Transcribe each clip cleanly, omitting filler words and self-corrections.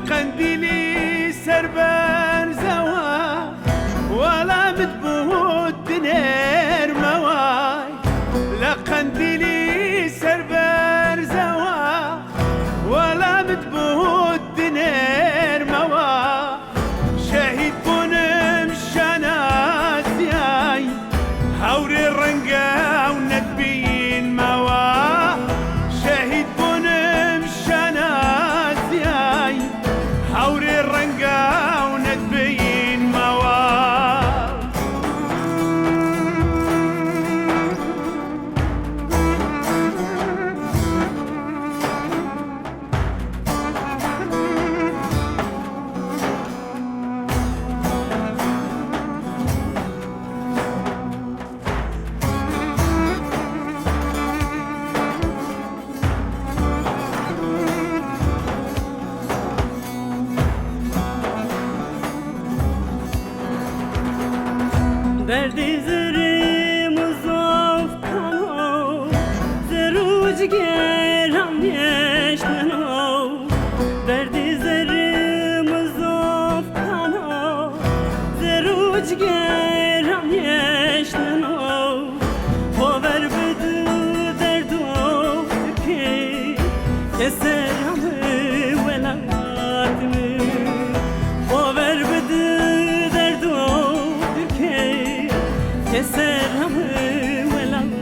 قنديلي سربان زوا ولا متبوت دنير مواي لا قنديلي سربان زوا ولا متبوت دنير مواي شهيد بونم شناسياي هوري الرنقا وندبين موا شهيد بونم شناسياي هوري الرنقا وندبين موا دردی زری مزاف کنو زروج گرم یشنو دردی زری مزاف کنو زروج گرم یشنو باور بده دردو کی کسرم ولادمی باور بده دردو سلام ولاتم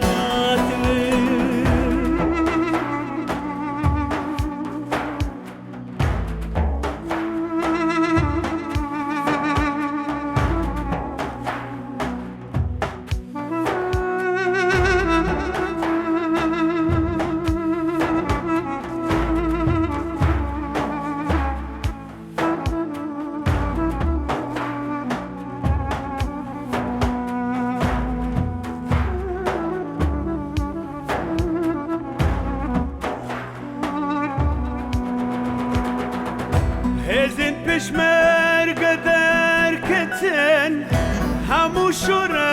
هزن پشمر قدر کتن همو شورا